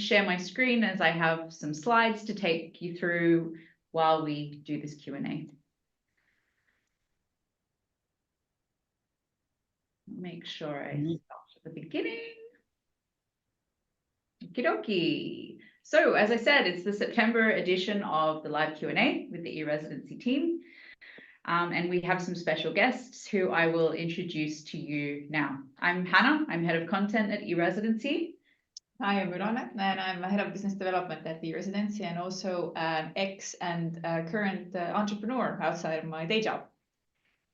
share my screen as I have some slides to take you through while we do this Q&A. Make sure I start at the beginning. Okie dokie. So as I said, it's the September edition of the live Q&A with the eResidency team. And we have some special guests who I will introduce to you now. I'm Hannah, I'm head of content at eResidency. Hi, I'm Ülane, and I'm head of business development at eResidency and also an ex and current entrepreneur outside of my day job.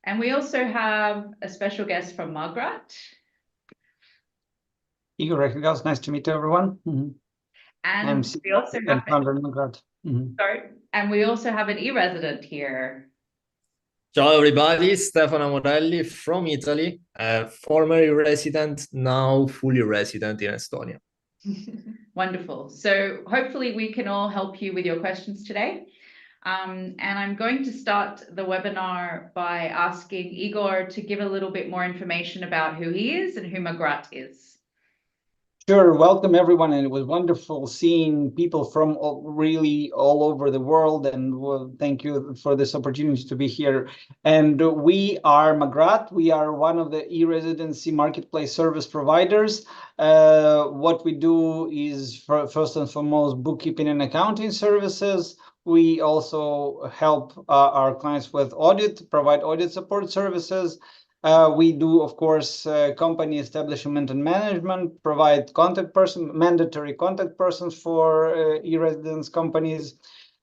And we also have a special guest from Magrat. Igor, Raikhelgauz, nice to meet everyone. And we also have Magrat. and we also have an e-resident here. Ciao everybody, Stefano Amorelli from Italy, former e-resident, now fully resident in Estonia. Wonderful. So hopefully we can all help you with your questions today. And I'm going to start the webinar by asking Igor to give a little bit more information about who he is and who Magrat is. Sure, welcome everyone, and it was wonderful seeing people from really all over the world, and thank you for this opportunity to be here. And we are Magrat. We are one of the e-residency marketplace service providers. What we do is first and foremost bookkeeping and accounting services. We also help our clients with audit, provide audit support services. We do, of course, company establishment and management, provide mandatory contact persons for e-residence companies.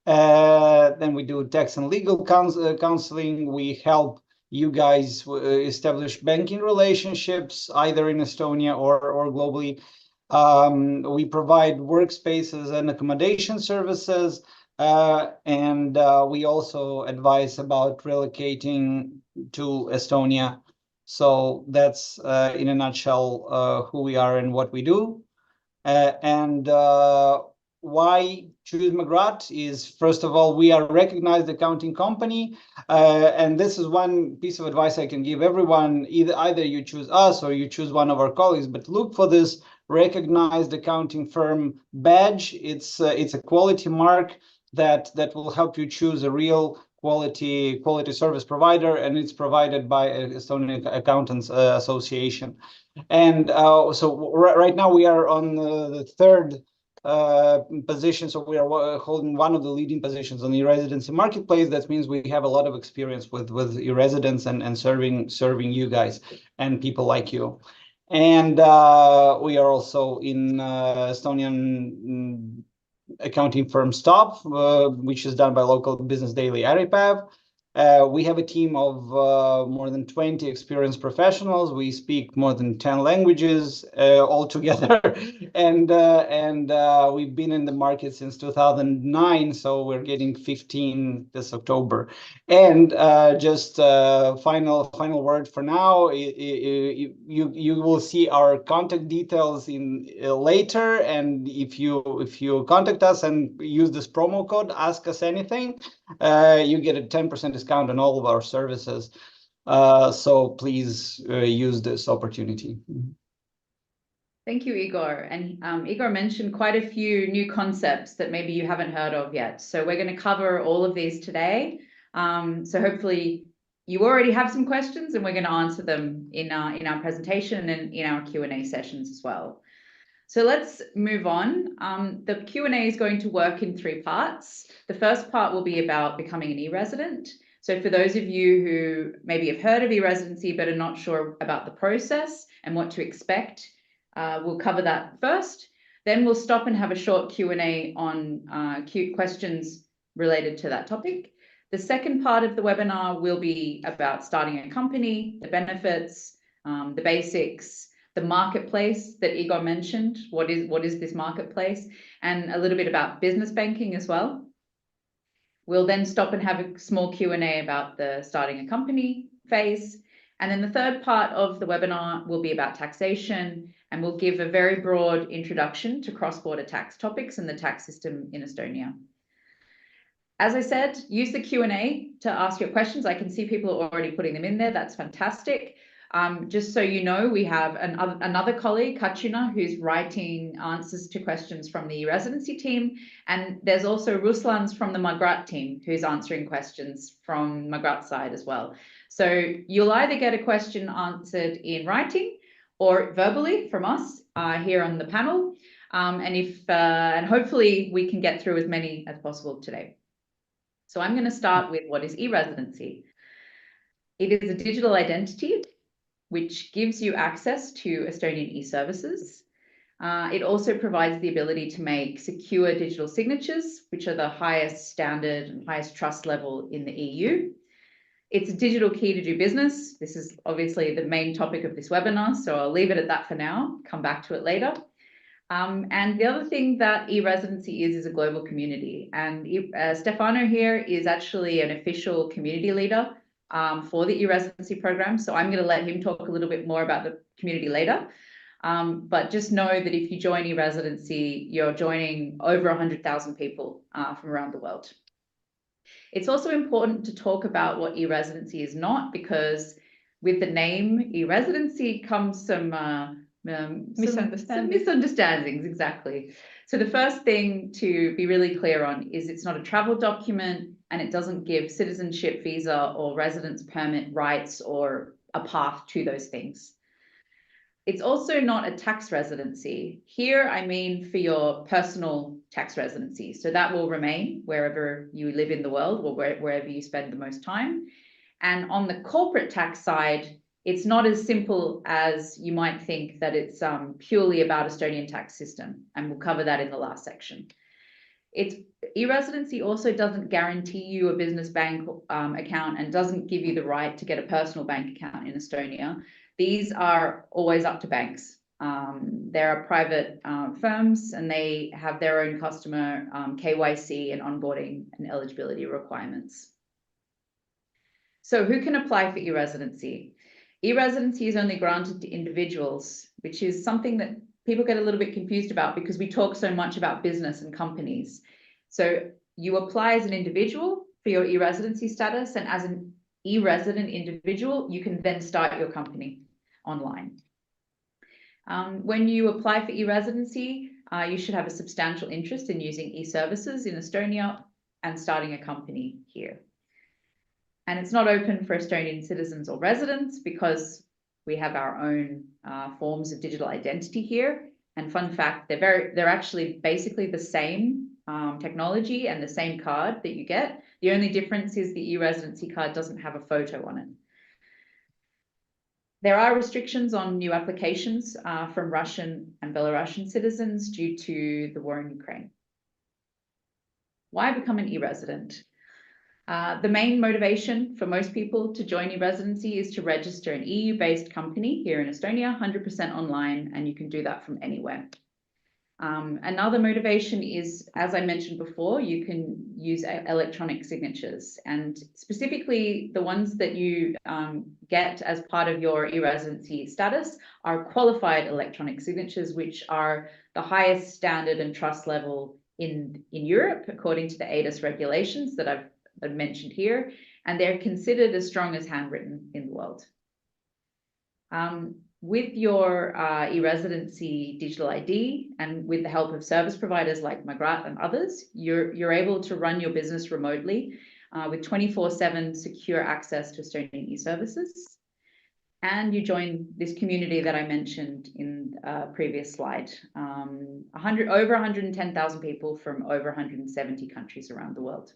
Then we do tax and legal counseling. We help you guys establish banking relationships, either in Estonia or globally. We provide workspaces and accommodation services. And we also advise about relocating to Estonia. So that's, in a nutshell, who we are and what we do. And why choose Magrat is, first of all, we are a recognized accounting company. And this is one piece of advice I can give everyone. Either you choose us or you choose one of our colleagues, but look for this recognized accounting firm badge. It's a quality mark that will help you choose a real quality service provider, and it's provided by Estonian Accountants Association. And so right now we are on the third position, so we are holding one of the leading positions on the e-residency marketplace. That means we have a lot of experience with e-residents and serving you guys and people like you. And we are also in Estonian accounting firm Stop, which is done by local business daily Äripäev. We have a team of more than 20 experienced professionals. We speak more than 10 languages altogether, and we've been in the market since 2009, so we're getting 15 this October. And just final word for now. You will see our contact details in later, and if you contact us and use this promo code, ask us anything, you get a 10% discount on all of our services. So please use this opportunity. Thank you, Igor. And Igor mentioned quite a few new concepts that maybe you haven't heard of yet. So we're going to cover all of these today. So hopefully you already have some questions, and we're going to answer them in our presentation and in our Q&A sessions as well. So let's move on. The Q&A is going to work in 3 parts. The first part will be about becoming an e-resident. So for those of you who maybe have heard of e-residency but are not sure about the process and what to expect, we'll cover that first. Then we'll stop and have a short Q&A on questions related to that topic. The second part of the webinar will be about starting a company, the benefits, the basics, the marketplace that Igor mentioned. What is this marketplace? And a little bit about business banking as well. We'll then stop and have a small Q&A about the starting a company phase. And then the third part of the webinar will be about taxation, and we'll give a very broad introduction to cross-border tax topics and the tax system in Estonia. As I said, use the Q&A to ask your questions. I can see people are already putting them in there. That's fantastic. Just so you know, we have another colleague, Kachina, who's writing answers to questions from the eResidency team. And there's also Ruslan's from the Magrat team, who's answering questions from Magrat side as well. So you'll either get a question answered in writing or verbally from us here on the panel. And hopefully we can get through as many as possible today. So I'm going to start with what is eResidency. It is a digital identity which gives you access to Estonian e-services. It also provides the ability to make secure digital signatures, which are the highest standard and highest trust level in the EU. It's a digital key to do business. This is obviously the main topic of this webinar, so I'll leave it at that for now, come back to it later. And the other thing that eResidency is a global community. And Stefano here is actually an official community leader for the eResidency program. So I'm going to let him talk a little bit more about the community later. But just know that if you join eResidency, you're joining over 100,000 people from around the world. It's also important to talk about what eResidency is not, because with the name eResidency comes some misunderstandings, exactly. So the first thing to be really clear on is it's not a travel document, and it doesn't give citizenship, visa, or residence permit rights or a path to those things. It's also not a tax residency. Here, I mean for your personal tax residency. So that will remain wherever you live in the world or wherever you spend the most time. And on the corporate tax side, it's not as simple as you might think, that it's purely about Estonian tax system. And we'll cover that in the last section. eResidency also doesn't guarantee you a business bank account and doesn't give you the right to get a personal bank account in Estonia. These are always up to banks. There are private firms, and they have their own customer KYC and onboarding and eligibility requirements. So who can apply for eResidency? eResidency is only granted to individuals, which is something that people get a little bit confused about because we talk so much about business and companies. So you apply as an individual for your eResidency status, and as an e-resident individual, you can then start your company online. When you apply for eResidency, you should have a substantial interest in using e-services in Estonia and starting a company here. And it's not open for Estonian citizens or residents because we have our own forms of digital identity here. And fun fact, they're actually basically the same technology and the same card that you get. The only difference is the e-residency card doesn't have a photo on it. There are restrictions on new applications from Russian and Belarusian citizens due to the war in Ukraine. Why become an e-resident? The main motivation for most people to join eResidency is to register an EU-based company here in Estonia, 100% online, and you can do that from anywhere. Another motivation is, as I mentioned before, you can use electronic signatures, and specifically the ones that you get as part of your eResidency status are qualified electronic signatures, which are the highest standard and trust level in Europe, according to the ADAS regulations that I've mentioned here, and they're considered as strong as handwritten in the world. With your eResidency digital ID and with the help of service providers like Magrat and others, you're able to run your business remotely with 24/7 secure access to Estonian e-services. And you join this community that I mentioned in a previous slide. Over 110,000 people from over 170 countries around the world.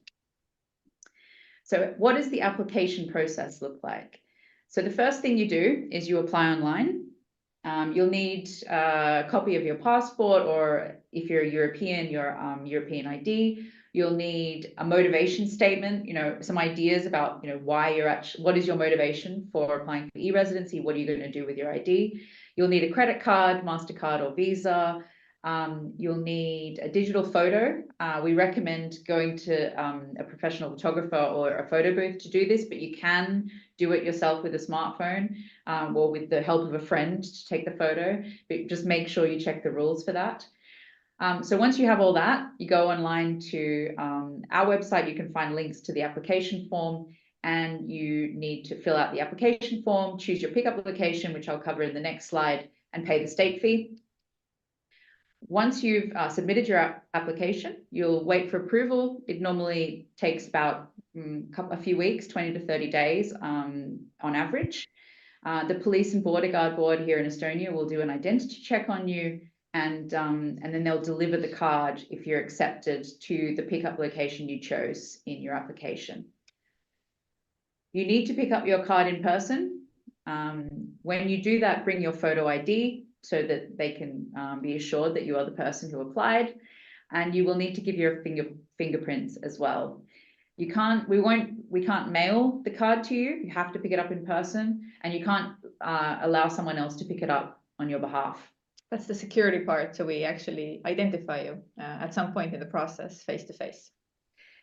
So what does the application process look like? So the first thing you do is you apply online. You'll need a copy of your passport, or if you're a European, your European ID. You'll need a motivation statement, some ideas about, why what is your motivation for applying for eResidency? What are you going to do with your ID? You'll need a credit card, MasterCard or Visa. You'll need a digital photo. We recommend going to a professional photographer or a photo booth to do this, but you can do it yourself with a smartphone or with the help of a friend to take the photo, but just make sure you check the rules for that. So once you have all that, you go online to our website. You can find links to the application form, and you need to fill out the application form, choose your pickup location, which I'll cover in the next slide, and pay the state fee. Once you've submitted your application, you'll wait for approval. It normally takes about a few weeks, 20 to 30 days on average. The Police and Border Guard Board here in Estonia will do an identity check on you, and then they'll deliver the card if you're accepted to the pickup location you chose in your application. You need to pick up your card in person. When you do that, bring your photo ID so that they can be assured that you are the person who applied, and you will need to give your fingerprints as well. We can't mail the card to you. You have to pick it up in person, and you can't allow someone else to pick it up on your behalf. That's the security part. So we actually identify you at some point in the process, face to face.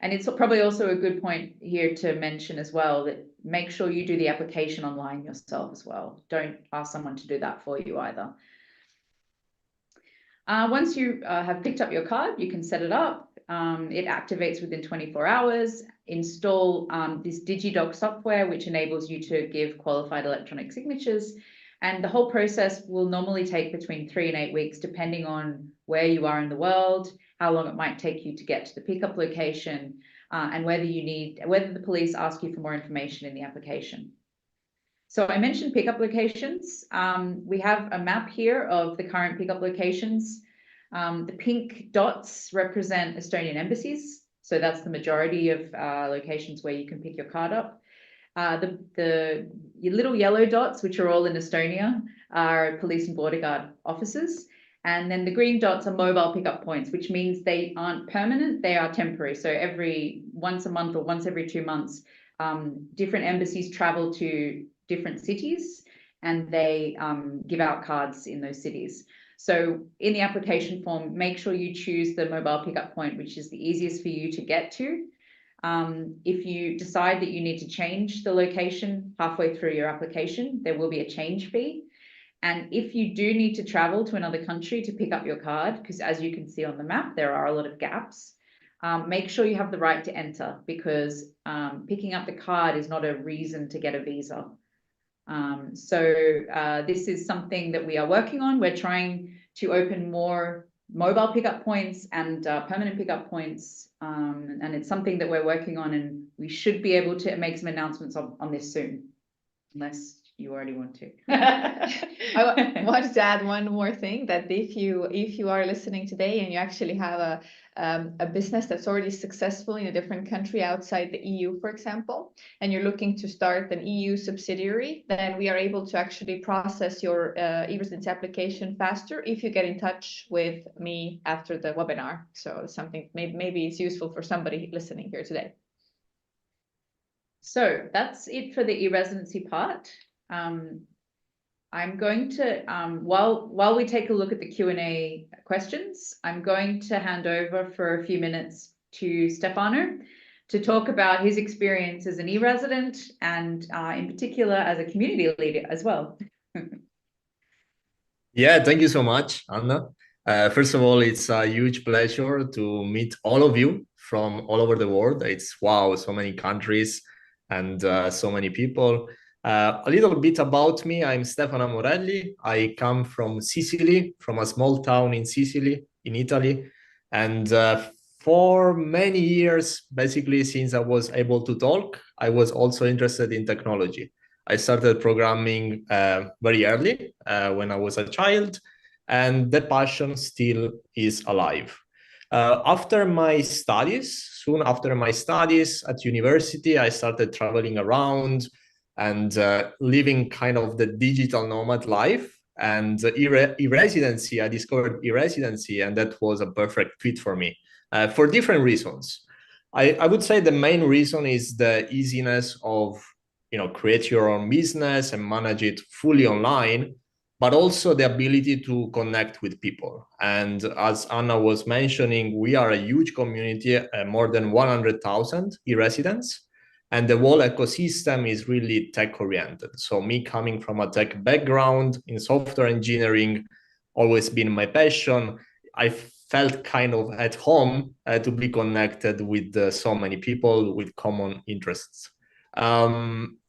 And it's probably also a good point here to mention as well that make sure you do the application online yourself as well. Don't ask someone to do that for you either. Once you have picked up your card, you can set it up. It activates within 24 hours. Install this DigiDoc software, which enables you to give qualified electronic signatures. And the whole process will normally take between 3 and 8 weeks, depending on where you are in the world, how long it might take you to get to the pickup location, and whether the police ask you for more information in the application. So I mentioned pickup locations. We have a map here of the current pickup locations. The pink dots represent Estonian embassies. So that's the majority of locations where you can pick your card up. The little yellow dots, which are all in Estonia, are police and border guard offices. And then the green dots are mobile pickup points, which means they aren't permanent, they are temporary. So once a month or once every 2 months, different embassies travel to different cities and they give out cards in those cities. So in the application form, make sure you choose the mobile pickup point, which is the easiest for you to get to. If you decide that you need to change the location halfway through your application, there will be a change fee. And if you do need to travel to another country to pick up your card, because as you can see on the map, there are a lot of gaps, make sure you have the right to enter, because picking up the card is not a reason to get a visa. This is something that we are working on. We're trying to open more mobile pickup points and permanent pickup points. And it's something that we're working on, and we should be able to make some announcements on this soon, unless you already want to. I wanted to add one more thing, that if you are listening today and you actually have a business that's already successful in a different country outside the EU, for example, and you're looking to start an EU subsidiary, then we are able to actually process your eResidency application faster if you get in touch with me after the webinar. So something maybe it's useful for somebody listening here today. So that's it for the eResidency part. I'm going to, while we take a look at the Q&A questions, I'm going to hand over for a few minutes to Stefano to talk about his experience as an e-resident and in particular as a community leader as well. Yeah, thank you so much, Anna. First of all, it's a huge pleasure to meet all of you from all over the world. It's wow, so many countries and so many people. A little bit about me. I'm Stefano Amorelli. I come from Sicily, from a small town in Sicily, in Italy. And for many years, basically since I was able to talk, I was also interested in technology. I started programming very early when I was a child, and the passion still is alive. After my studies, soon after my studies at university, I started traveling around and living kind of the digital nomad life. And eResidency, I discovered eResidency, and that was a perfect fit for me for different reasons. I would say the main reason is the easiness of, create your own business and manage it fully online, but also the ability to connect with people. And as Anna was mentioning, we are a huge community, more than 100,000 e-residents. And the whole ecosystem is really tech-oriented. So me coming from a tech background in software engineering, always been my passion, I felt kind of at home to be connected with so many people with common interests.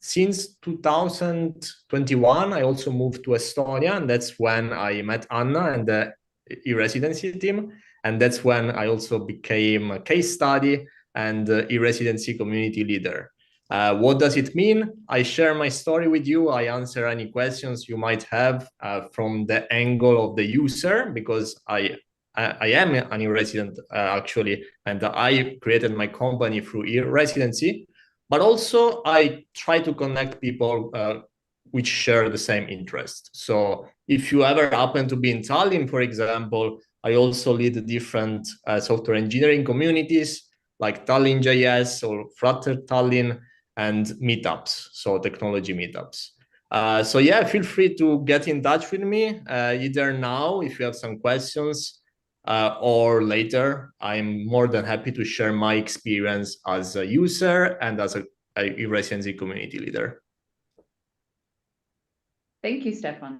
Since 2021, I also moved to Estonia, and that's when I met Anna and the eResidency team. And that's when I also became a case study and eResidency community leader. What does it mean? I share my story with you. I answer any questions you might have from the angle of the user, because I am an eResident actually, and I created my company through eResidency. But also I try to connect people which share the same interest. So if you ever happen to be in Tallinn, for example, I also lead different software engineering communities like Tallinn JS or Flutter Tallinn, and meetups, so technology meetups. So yeah, feel free to get in touch with me either now if you have some questions or later. I'm more than happy to share my experience as a user and as a eResidency community leader. Thank you, Stefano.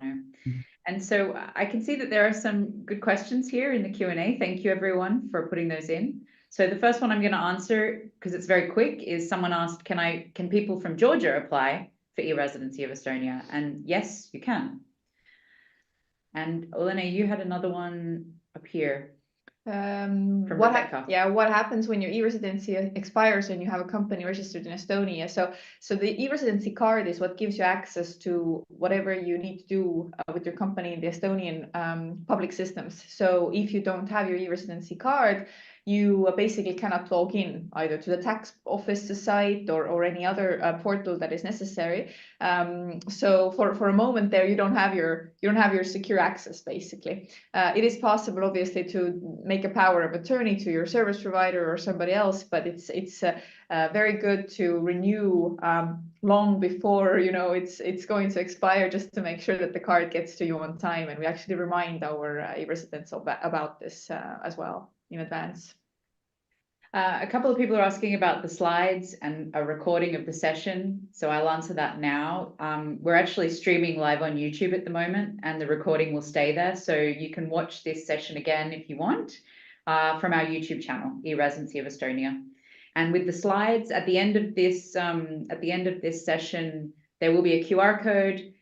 And so I can see that there are some good questions here in the Q&A. Thank you, everyone, for putting those in. So the first one I'm going to answer, because it's very quick, is someone asked, can people from Georgia apply for eResidency of Estonia? And yes, you can. And Ülane, you had another one up here. What happens when your e-residency expires and you have a company registered in Estonia? So the e-residency card is what gives you access to whatever you need to do with your company in the Estonian public systems. So if you don't have your e-residency card, you basically cannot log in either to the tax office site or any other portal that is necessary. So for a moment there, you don't have your secure access. Basically, it is possible, obviously, to make a power of attorney to your service provider or somebody else, but it's very good to renew long before it's going to expire, just to make sure that the card gets to you on time. And we actually remind our e-residents about this as well in advance. A couple of people are asking about the slides and a recording of the session, so I'll answer that now. We're actually streaming live on YouTube at the moment, and the recording will stay there, so you can watch this session again if you want from our YouTube channel, eResidency of Estonia. And with the slides at the end of this session, there will be a QR code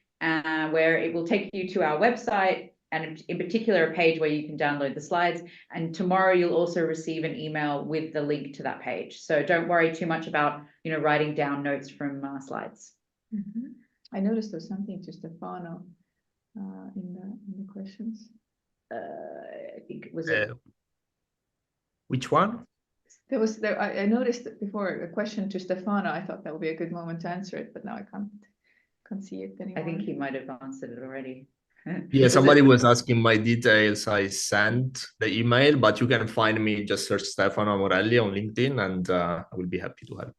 where it will take you to our website, and in particular a page where you can download the slides. And tomorrow you'll also receive an email with the link to that page. So don't worry too much about writing down notes from slides. Mm-hmm. I noticed there's something to Stefano in the questions. I think it was which one? I noticed before a question to Stefano. I thought that would be a good moment to answer it, but now I can't see it anymore. I think he might have answered it already. Yeah, somebody was asking my details. I sent the email, but you can find me, just search Stefano Amorelli on LinkedIn, and I will be happy to help.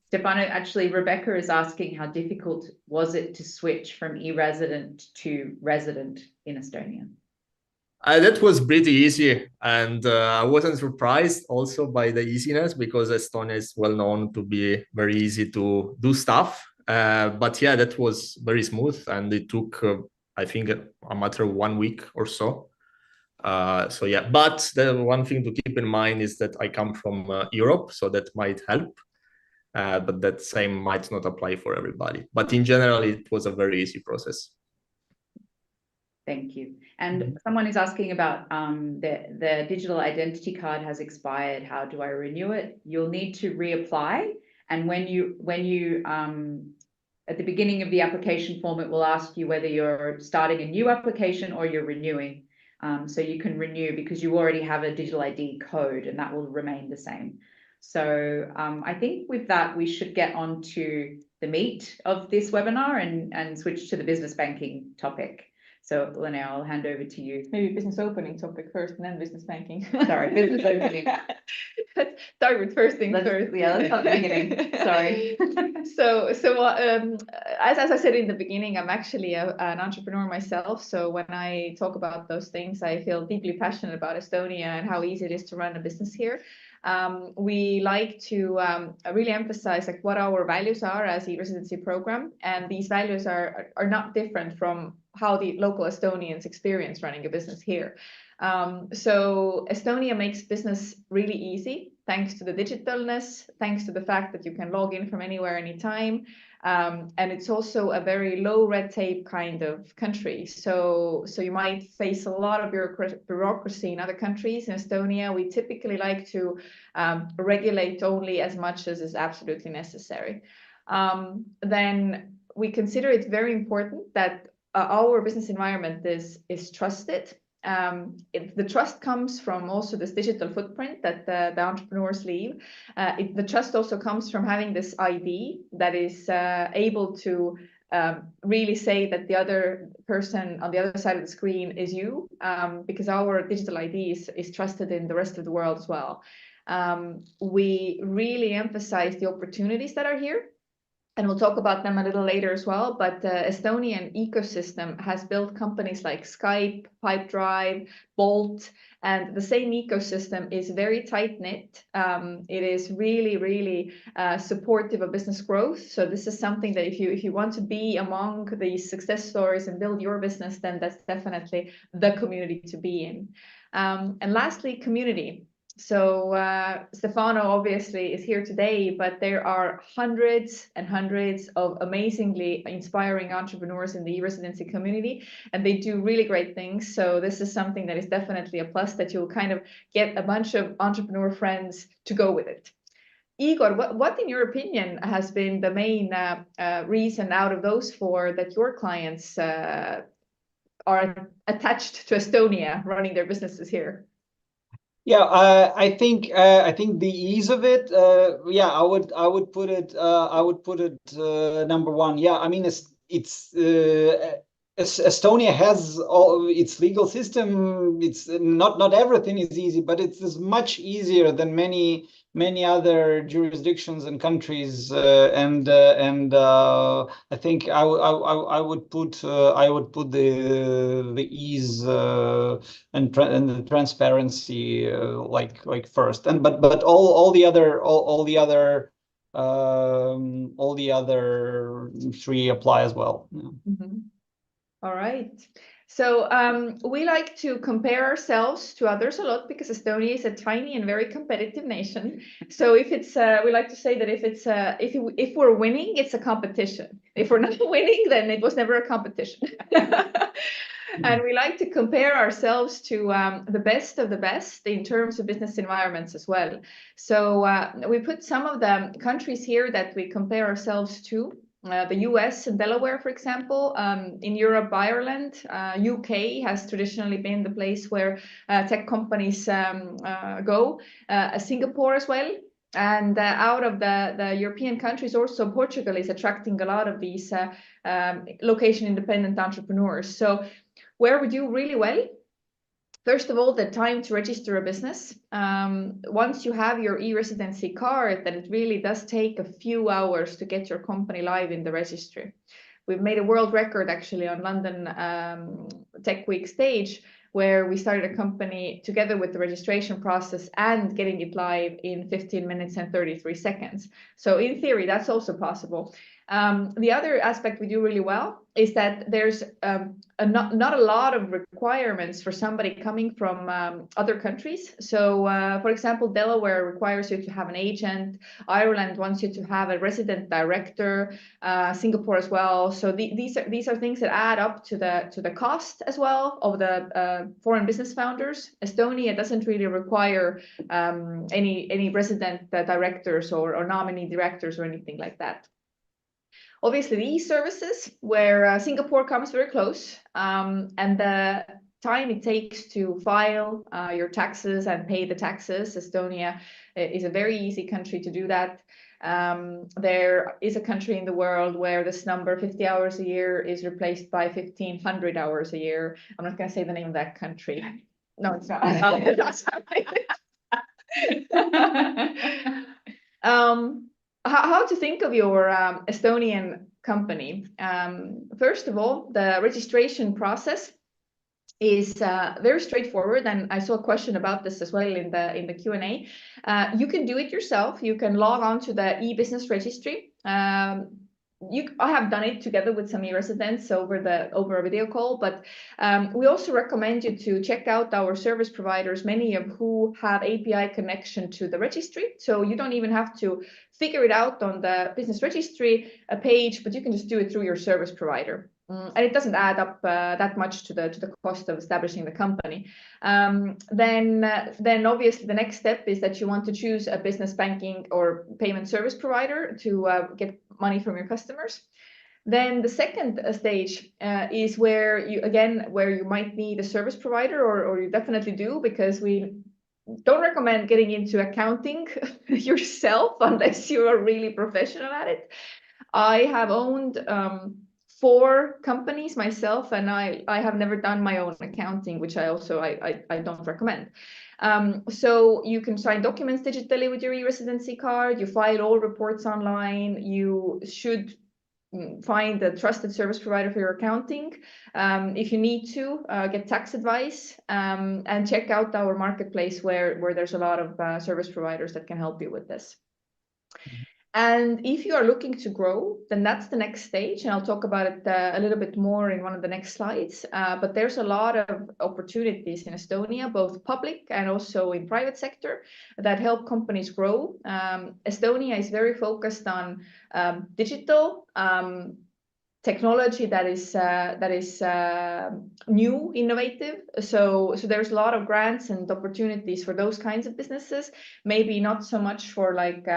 Stefano, actually, Rebecca is asking, how difficult was it to switch from e-resident to resident in Estonia? That was pretty easy, and I wasn't surprised also by the easiness, because Estonia is well known to be very easy to do stuff. But yeah, that was very smooth, and it took I think a matter of 1 week or so. So yeah, but the one thing to keep in mind is that I come from Europe, so that might help. But that same might not apply for everybody. But in general, it was a very easy process. Thank you. And someone is asking about the digital identity card has expired. How do I renew it? You'll need to reapply. And when you at the beginning of the application form, it will ask you whether you're starting a new application or you're renewing. So you can renew because you already have a digital ID code, and that will remain the same. So I think with that, we should get on to the meat of this webinar and switch to the business banking topic. So Ülane, I'll hand over to you. Maybe business opening topic first and then business banking. Sorry, business opening. Start with first thing first. Yeah, let's start at the beginning. Sorry. As I said in the beginning, I'm actually an entrepreneur myself. So when I talk about those things, I feel deeply passionate about Estonia and how easy it is to run a business here. We like to really emphasize like what our values are as a residency program, and these values are not different from how the local Estonians experience running a business here. So Estonia makes business really easy, thanks to the digitalness, thanks to the fact that you can log in from anywhere, anytime. And it's also a very low red tape kind of country. So you might face a lot of bureaucracy in other countries. In Estonia, we typically like to regulate only as much as is absolutely necessary. Then we consider it very important that our business environment is trusted. The trust comes from also this digital footprint that the entrepreneurs leave. The trust also comes from having this ID that is able to really say that the other person on the other side of the screen is you, because our digital ID is trusted in the rest of the world as well. We really emphasize the opportunities that are here. And we'll talk about them a little later as well. But the Estonian ecosystem has built companies like Skype, Pipedrive, Bolt, and the same ecosystem is very tight-knit. It is really, really supportive of business growth. So this is something that if you want to be among these success stories and build your business, then that's definitely the community to be in. And lastly, community. So Stefano obviously is here today, but there are hundreds and hundreds of amazingly inspiring entrepreneurs in the e-residency community, and they do really great things. So this is something that is definitely a plus, that you'll kind of get a bunch of entrepreneur friends to go with it. Igor, what in your opinion has been the main reason out of those four that your clients are attached to Estonia, running their businesses here? Yeah, I think the ease of it. Yeah, I would put it number one. Yeah, I mean it's Estonia has all its legal system. It's not everything is easy, but it's much easier than many other jurisdictions and countries. And I think I would put the ease and the transparency like first. And but all the other three apply as well. Yeah. Mm-hmm. All right. So we like to compare ourselves to others a lot because Estonia is a tiny and very competitive nation. So if it's, we like to say that if we're winning, it's a competition. If we're not winning, then it was never a competition. And we like to compare ourselves to the best of the best in terms of business environments as well. So we put some of the countries here that we compare ourselves to. The US and Delaware, for example. In Europe, Ireland, UK has traditionally been the place where tech companies go. Singapore as well. And out of the European countries, also Portugal is attracting a lot of these location-independent entrepreneurs. So where we do really well, first of all, the time to register a business. Once you have your e-residency card, then it really does take a few hours to get your company live in the registry. We've made a world record actually on London Tech Week stage, where we started a company together with the registration process and getting it live in 15 minutes and 33 seconds. So in theory, that's also possible. The other aspect we do really well is that there's not a lot of requirements for somebody coming from other countries. So, for example, Delaware requires you to have an agent. Ireland wants you to have a resident director. Singapore as well. So these are things that add up to the cost as well of the foreign business founders. Estonia doesn't really require any resident directors or nominee directors or anything like that. Obviously, the e-services, where Singapore comes very close, and the time it takes to file your taxes and pay the taxes. Estonia is a very easy country to do that. There is a country in the world where this number, 50 hours a year, is replaced by 1,500 hours a year. I'm not going to say the name of that country. No, it's not. How to think of your Estonian company? First of all, the registration process is very straightforward, and I saw a question about this as well in the Q&A. You can do it yourself. You can log on to the e-business registry. I have done it together with some eResidents over a video call, but we also recommend you to check out our service providers, many of who have API connection to the registry. So you don't even have to figure it out on the business registry page, but you can just do it through your service provider. And it doesn't add up that much to the cost of establishing the company. Then obviously the next step is that you want to choose a business banking or payment service provider to get money from your customers. Then the second stage is where you might need a service provider, or you definitely do, because we don't recommend getting into accounting yourself unless you are really professional at it. I have owned 4 companies myself, and I have never done my own accounting, which I don't recommend. So you can sign documents digitally with your eResidency card, you file all reports online, you should find a trusted service provider for your accounting. If you need to get tax advice, and check out our marketplace where there's a lot of service providers that can help you with this. And if you are looking to grow, then that's the next stage. And I'll talk about it a little bit more in one of the next slides. But there's a lot of opportunities in Estonia, both public and also in private sector, that help companies grow. Estonia is very focused on digital technology that is new, innovative. So there's a lot of grants and opportunities for those kinds of businesses. Maybe not so much for like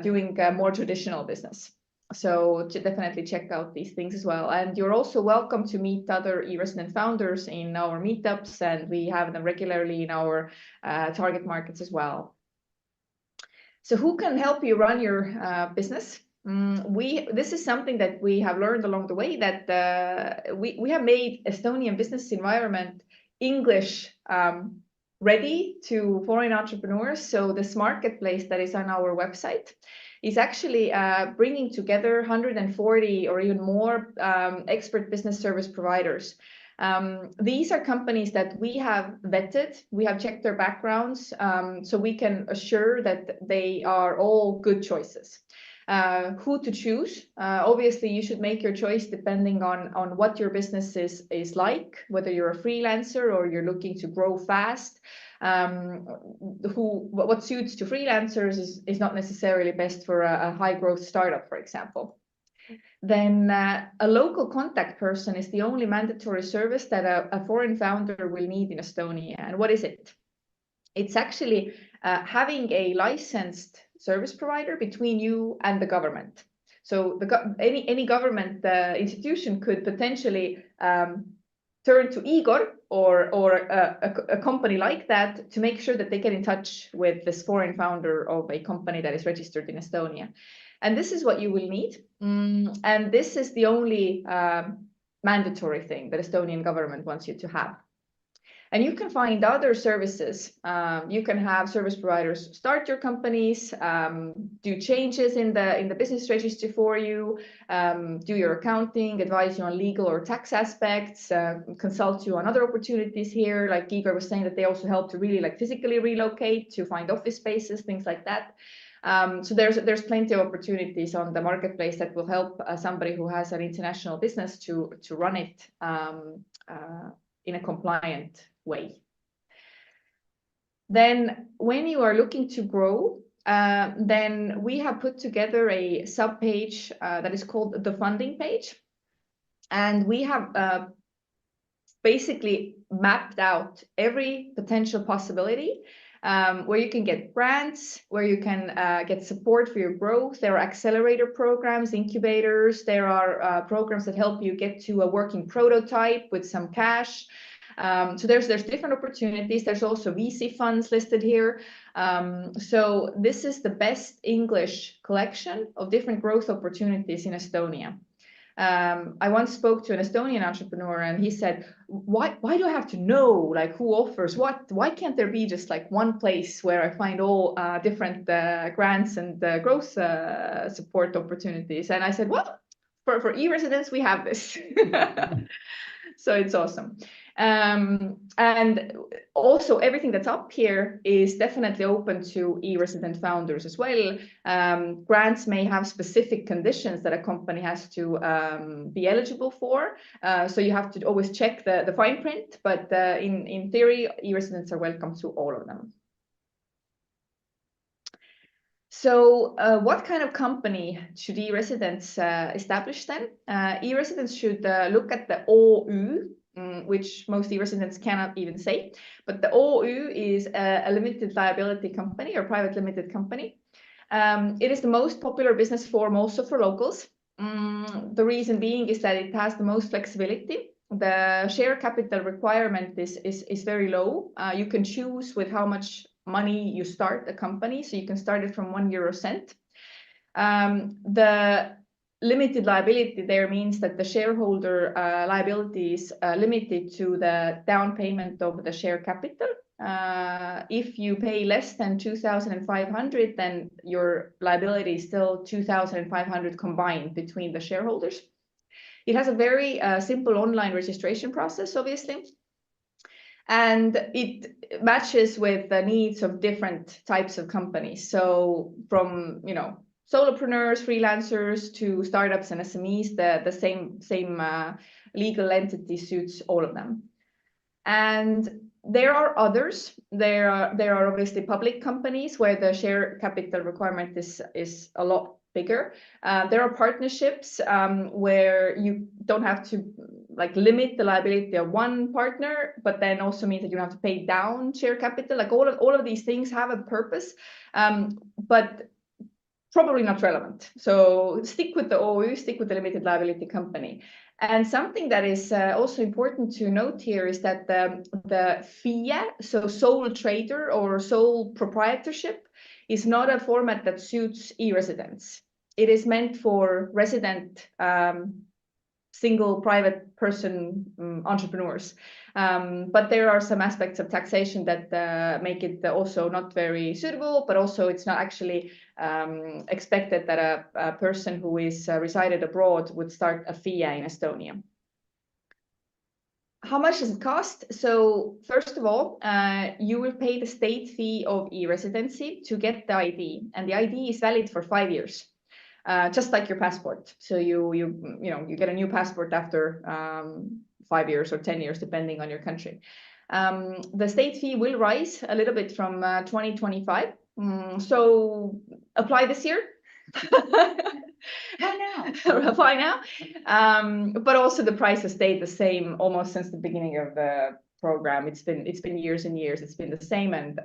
doing more traditional business. So definitely check out these things as well. And you're also welcome to meet other eResident founders in our meetups, and we have them regularly in our target markets as well. So who can help you run your business? This is something that we have learned along the way, that we have made Estonian business environment English ready to foreign entrepreneurs. So this marketplace that is on our website is actually bringing together 140 or even more expert business service providers. These are companies that we have vetted, we have checked their backgrounds, so we can assure that they are all good choices. Who to choose? Obviously, you should make your choice depending on what your business is like, whether you're a freelancer or you're looking to grow fast. What suits to freelancers is not necessarily best for a high growth startup, for example. Then a local contact person is the only mandatory service that a foreign founder will need in Estonia. And what is it? It's actually having a licensed service provider between you and the government. So any government institution could potentially turn to Igor or a company like that to make sure that they get in touch with this foreign founder of a company that is registered in Estonia. And this is what you will need. And this is the only mandatory thing that Estonian government wants you to have. And you can find other services. You can have service providers start your companies, do changes in the business registry for you, do your accounting, advise you on legal or tax aspects, consult you on other opportunities here. Like Igor was saying, that they also help to really like physically relocate, to find office spaces, things like that. So there's plenty of opportunities on the marketplace that will help somebody who has an international business to run it in a compliant way. Then when you are looking to grow, then we have put together a sub page that is called the funding page. And we have basically mapped out every potential possibility where you can get grants, where you can get support for your growth. There are accelerator programs, incubators. There are programs that help you get to a working prototype with some cash. So there's different opportunities. There's also VC funds listed here. So this is the best English collection of different growth opportunities in Estonia. I once spoke to an Estonian entrepreneur, and he said, why do I have to know like who offers what? Why can't there be just like one place where I find all different grants and growth support opportunities? And I said, well, for eResidence, we have this. So it's awesome. And also everything that's up here is definitely open to e-resident founders as well. Grants may have specific conditions that a company has to be eligible for. So you have to always check the fine print, but in theory, e-residents are welcome to all of them. So what kind of company should e-residents establish then? E-residents should look at the OÜ, which most e-residents cannot even say. But the OÜ is a limited liability company or private limited company. It is the most popular business form also for locals. The reason being is that it has the most flexibility. The share capital requirement is very low. You can choose with how much money you start a company, so you can start it from €1. The limited liability there means that the shareholder liability is limited to the down payment of the share capital. If you pay less than 2,500, then your liability is still 2,500 combined between the shareholders. It has a very simple online registration process, obviously. And it matches with the needs of different types of companies. So from, solopreneurs, freelancers to startups and SMEs, the same legal entity suits all of them. And there are others. There are obviously public companies where the share capital requirement is a lot bigger. There are partnerships where you don't have to limit the liability of one partner, but then also means that you have to pay down share capital. Like all of these things have a purpose, but probably not relevant. So stick with the OÜ, stick with the limited liability company. And something that is also important to note here is that the FIE, so sole trader or sole proprietorship, is not a format that suits e-residents. It is meant for resident single private person entrepreneurs. But there are some aspects of taxation that make it also not very suitable, but also it's not actually expected that a person who is resided abroad would start a FIE in Estonia. How much does it cost? So first of all, you will pay the state fee of e-residency to get the ID, and the ID is valid for 5 years. Just like your passport. So you get a new passport after 5 years or 10 years, depending on your country. The state fee will rise a little bit from 2025. So apply this year. Apply now. But also the price has stayed the same almost since the beginning of the program. It's been years and years. It's been the same, and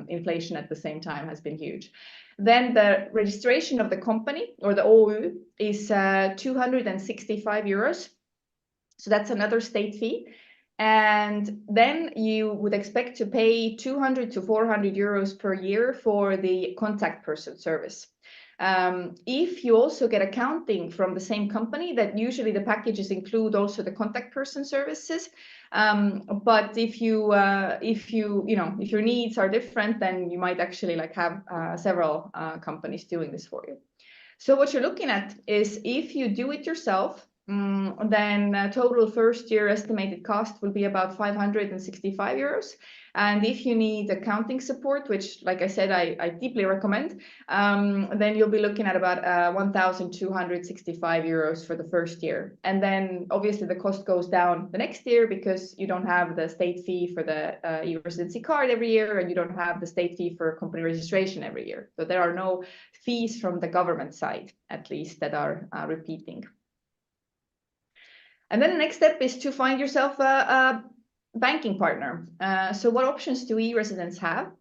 inflation at the same time has been huge. Then the registration of the company or the OÜ is €265. So that's another state fee. And then you would expect to pay 200 to 400 euros per year for the contact person service. If you also get accounting from the same company, that usually the packages include also the contact person services. But if your needs are different, then you might actually have several companies doing this for you. So what you're looking at is if you do it yourself, then total first year estimated cost will be about 565 euros. And if you need accounting support, which, like I said, I deeply recommend, then you'll be looking at about 1,265 euros for the first year. And then obviously the cost goes down the next year because you don't have the state fee for the e-residency card every year, and you don't have the state fee for company registration every year. So there are no fees from the government side, at least, that are repeating. And then the next step is to find yourself a banking partner. So what options do e-residents have?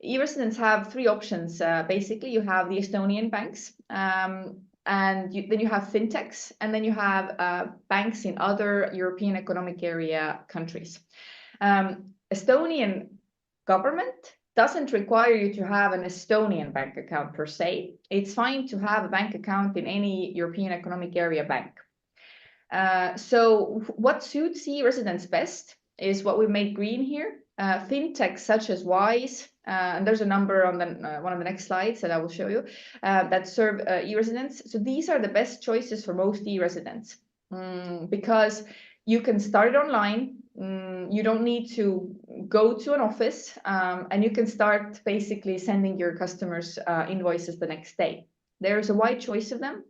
E-residents have 3 options. Basically, you have the Estonian banks, and then you have fintechs, and then you have banks in other European Economic Area countries. Estonian government doesn't require you to have an Estonian bank account per se. It's fine to have a bank account in any European Economic Area bank. So what suits e-residents best is what we made green here. Fintechs such as Wise, and there's a number on one of the next slides that I will show you, that serve e-residents. So these are the best choices for most e-residents because you can start it online. you don't need to go to an office, and you can start basically sending your customers invoices the next day. There's a wide choice of them,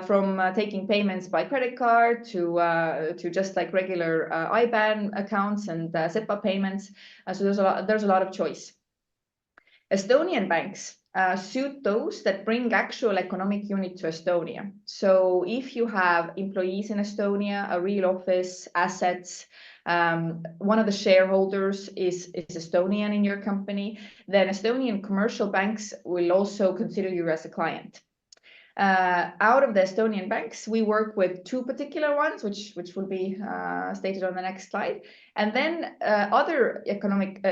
from taking payments by credit card to just like regular IBAN accounts and SEPA payments. So there's a lot of choice. Estonian banks suit those that bring actual economic unit to Estonia. So if you have employees in Estonia, a real office, assets, one of the shareholders is Estonian in your company, then Estonian commercial banks will also consider you as a client. Out of the Estonian banks, we work with two particular ones, which will be stated on the next slide. And then other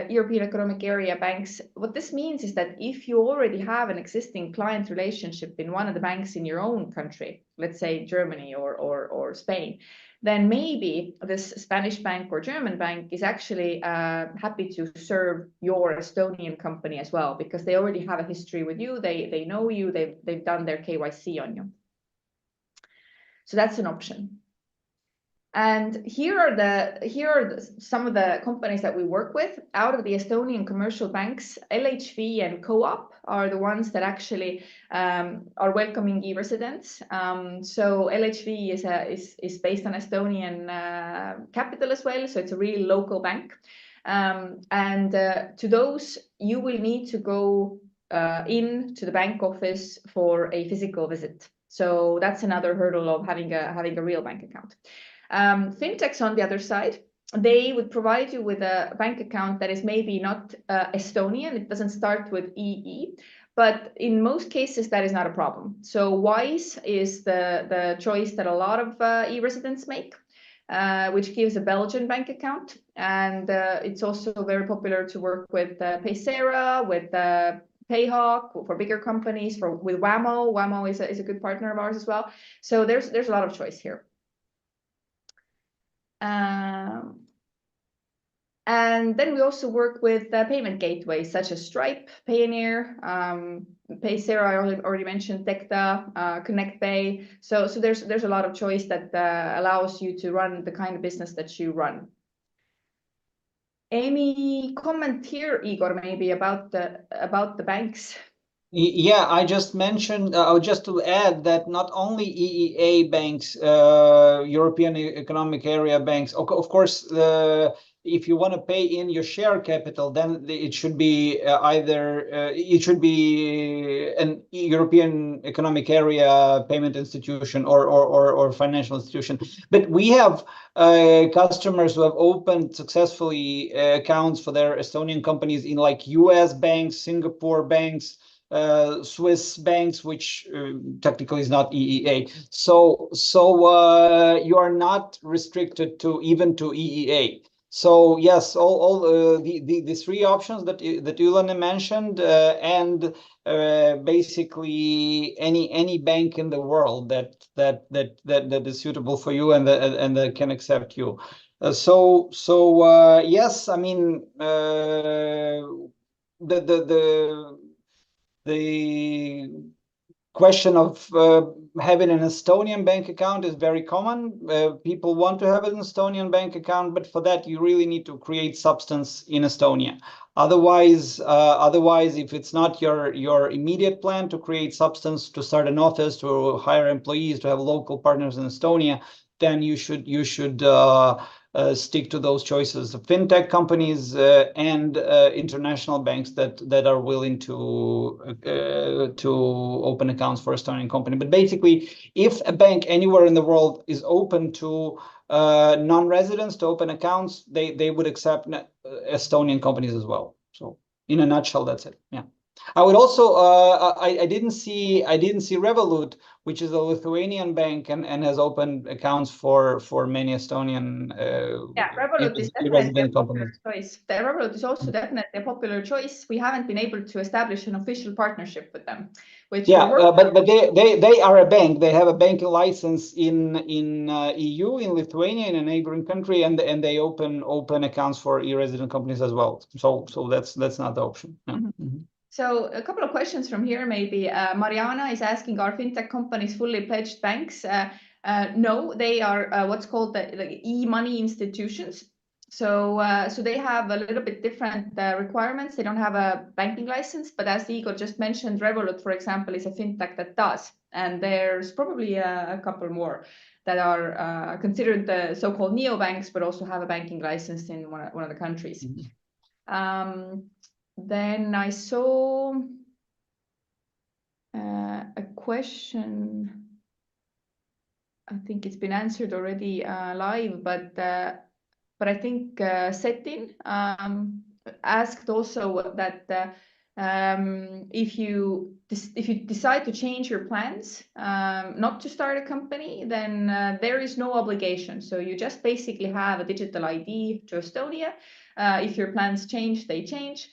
European Economic Area banks, what this means is that if you already have an existing client relationship in one of the banks in your own country, let's say Germany or Spain, then maybe this Spanish bank or German bank is actually happy to serve your Estonian company as well, because they already have a history with you, they know you, they've done their KYC on you. So that's an option. And here are some of the companies that we work with. Out of the Estonian commercial banks, LHV and Co-op are the ones that actually are welcoming eResidents. So LHV is based on Estonian capital as well, so it's a really local bank. And to those, you will need to go into the bank office for a physical visit. So that's another hurdle of having a real bank account. Fintechs on the other side, they would provide you with a bank account that is maybe not Estonian. It doesn't start with EE, but in most cases that is not a problem. So Wise is the choice that a lot of e-residents make, which gives a Belgian bank account, and it's also very popular to work with Paysera, with Payhawk for bigger companies, with Wamo. Wamo is a good partner of ours as well. So there's a lot of choice here. And then we also work with payment gateways such as Stripe, Payoneer, Paysera, I already mentioned, Tecta, ConnectPay. So there's a lot of choice that allows you to run the kind of business that you run. Any comment here, Igor, maybe about the banks? Yeah, I just mentioned, just to add that not only EEA banks, European Economic Area banks, of course, if you want to pay in your share capital, then it should be it should be an European Economic Area payment institution or financial institution. But we have customers who have opened successfully accounts for their Estonian companies in like US banks, Singapore banks, Swiss banks, which technically is not EEA. So you are not restricted to even to EEA. So yes, all the three options that Ülane mentioned, and basically any bank in the world that is suitable for you and that can accept you. Yes, I mean the question of having an Estonian bank account is very common. People want to have an Estonian bank account, but for that you really need to create substance in Estonia. Otherwise, if it's not your immediate plan to create substance, to start an office, to hire employees, to have local partners in Estonia, then you should stick to those choices of fintech companies and international banks that are willing to open accounts for Estonian company. But basically, if a bank anywhere in the world is open to non-residents to open accounts, they would accept Estonian companies as well. So in a nutshell, that's it. Yeah. I would also I didn't see Revolut, which is a Lithuanian bank and has opened accounts for many Estonian Revolut is definitely a popular choice. Revolut is also definitely a popular choice. We haven't been able to establish an official partnership with them, which but they are a bank. They have a banking license in EU, in Lithuania, in a neighboring country, and they open accounts for e-resident companies as well. So that's not the option. No. Mm-hmm. Mm-hmm. So a couple of questions from here, maybe. Mariana is asking, are fintech companies fully pledged banks? No, they are what's called the e-money institutions. So they have a little bit different requirements. They don't have a banking license, but as Igor just mentioned, Revolut, for example, is a fintech that does. And there's probably a couple more that are considered the so-called neobanks, but also have a banking license in one of the countries. Then I saw a question. I think it's been answered already live, but I think Setin asked also that if you decide to change your plans, not to start a company, then there is no obligation. So you just basically have a digital ID to Estonia. If your plans change, they change.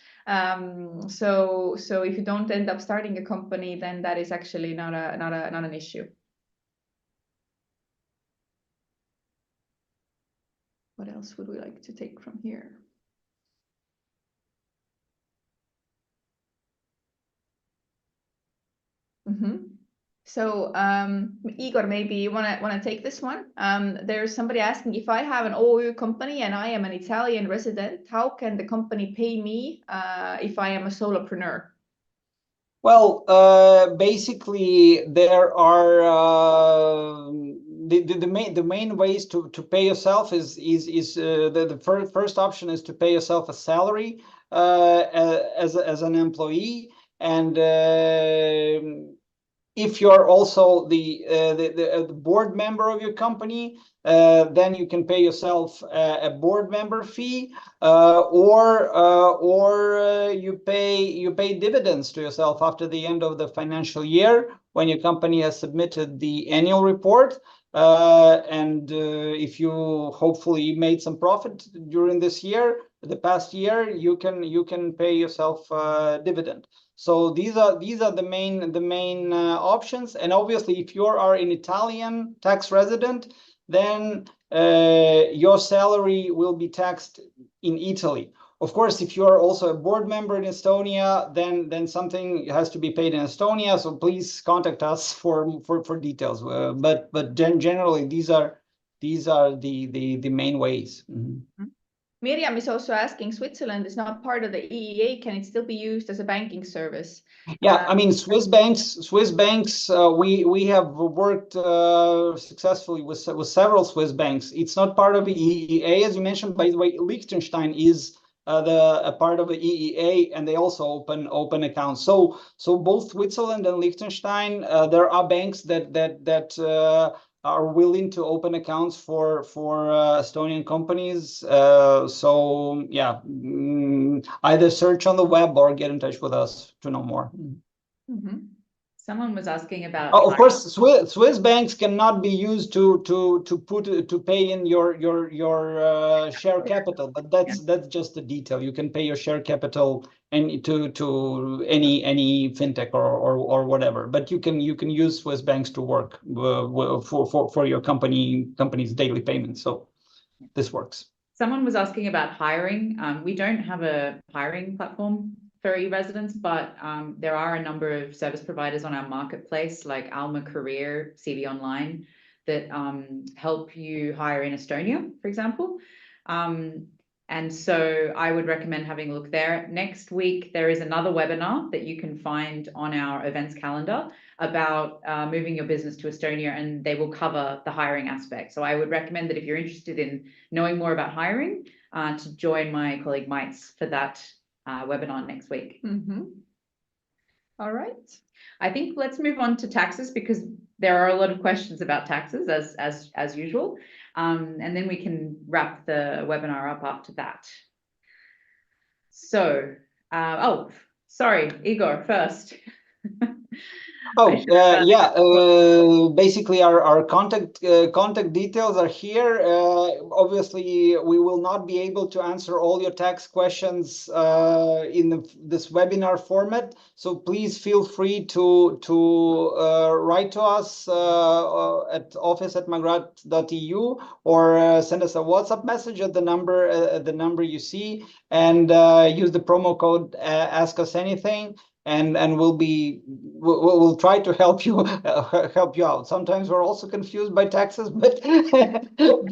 So if you don't end up starting a company, then that is actually not an issue. What else would we like to take from here? So Igor, maybe you wanna take this one. There's somebody asking, if I have an OÜ company and I am an Italian resident, how can the company pay me if I am a solopreneur? Well, basically, there are the main ways to pay yourself is the first option is to pay yourself a salary as an employee, and if you're also the board member of your company, then you can pay yourself a board member fee, or you pay dividends to yourself after the end of the financial year when your company has submitted the annual report. And if you hopefully made some profit during this year, the past year, you can pay yourself dividend. So these are the main options. And obviously, if you are an Italian tax resident, then your salary will be taxed in Italy. Of course, if you are also a board member in Estonia, then something has to be paid in Estonia. So please contact us for details. But generally, these are the main ways. Miriam is also asking, Switzerland is not part of the EEA. Can it still be used as a banking service? Yeah, I mean, Swiss banks. We have worked successfully with several Swiss banks. It's not part of the EEA, as you mentioned. By the way, Liechtenstein is a part of the EEA, and they also open accounts. So both Switzerland and Liechtenstein, there are banks that are willing to open accounts for Estonian companies. So yeah, either search on the web or get in touch with us to know more. Someone was asking about. Oh, of course, Swiss banks cannot be used to pay in your share capital, but that's just a detail. You can pay your share capital and to any fintech or whatever, but you can use Swiss banks to work for your company's daily payments. So this works. Someone was asking about hiring. We don't have a hiring platform for eResidence, but there are a number of service providers on our marketplace, like Alma Career, CV Online, that help you hire in Estonia, for example. And so I would recommend having a look there. Next week, there is another webinar that you can find on our events calendar about moving your business to Estonia, and they will cover the hiring aspect. So I would recommend that if you're interested in knowing more about hiring, to join my colleague Mites for that webinar next week. All right. I think let's move on to taxes, because there are a lot of questions about taxes as usual. And then we can wrap the webinar up after that. So, oh, sorry, Igor first. Oh, yeah. Basically, our contact details are here. Obviously, we will not be able to answer all your tax questions in this webinar format. So please feel free to write to us at office@magrat.eu, or send us a WhatsApp message at the number you see, and use the promo code Ask Us Anything. and we'll try to help you out. Sometimes we're also confused by taxes, but we'll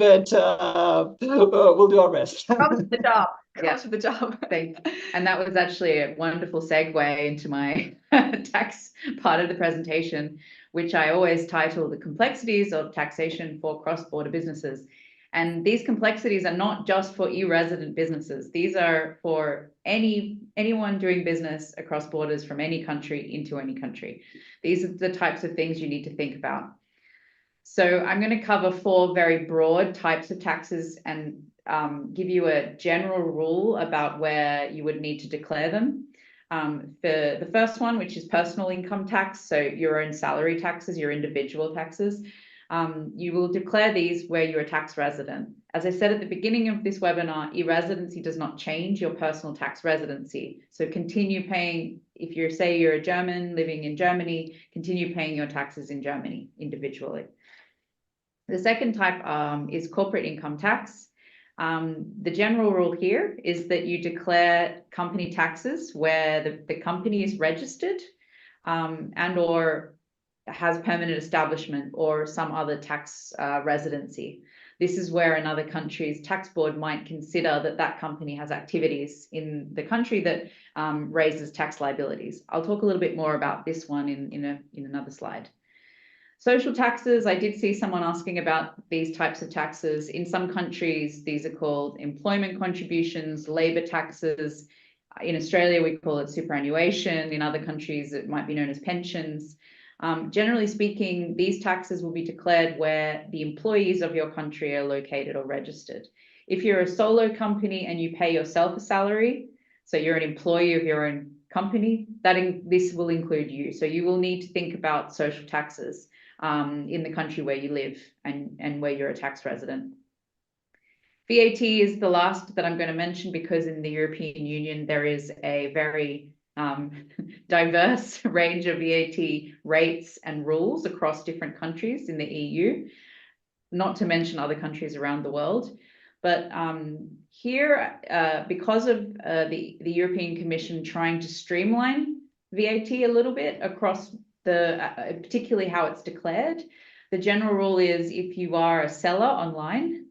do our best. Comes with the job. Yeah. Comes with the job. And that was actually a wonderful segue into my tax part of the presentation, which I always title The Complexities of Taxation for Cross-Border Businesses. And these complexities are not just for e-resident businesses. These are for anyone doing business across borders from any country into any country. These are the types of things you need to think about. So I'm going to cover 4 very broad types of taxes and give you a general rule about where you would need to declare them. The first one, which is personal income tax, so your own salary taxes, your individual taxes, you will declare these where you're a tax resident. As I said at the beginning of this webinar, e-residency does not change your personal tax residency. So continue paying, if you say you're a German living in Germany, continue paying your taxes in Germany individually. The second type is corporate income tax. The general rule here is that you declare company taxes where the company is registered and or has permanent establishment or some other tax residency. This is where another country's tax board might consider that that company has activities in the country that raises tax liabilities. I'll talk a little bit more about this one in another slide. Social taxes, I did see someone asking about these types of taxes. In some countries, these are called employment contributions, labor taxes. In Australia, we call it superannuation. In other countries, it might be known as pensions. Generally speaking, these taxes will be declared where the employees of your country are located or registered. If you're a solo company and you pay yourself a salary, so you're an employee of your own company, this will include you. So you will need to think about social taxes in the country where you live and where you're a tax resident. VAT is the last that I'm going to mention because in the European Union, there is a very diverse range of VAT rates and rules across different countries in the EU, not to mention other countries around the world. But here, because of the European Commission trying to streamline VAT a little bit across particularly how it's declared, the general rule is if you are a seller online,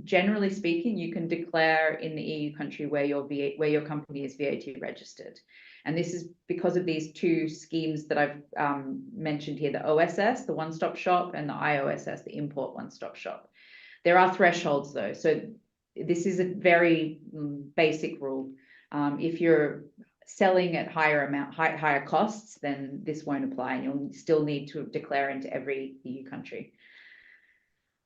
generally speaking, you can declare in the EU country where your company is VAT registered. And this is because of these 2 schemes that I've mentioned here, the OSS, the one-stop shop, and the IOSS, the import one-stop shop. There are thresholds though. So this is a very basic rule. If you're selling at higher costs, then this won't apply and you'll still need to declare into every EU country.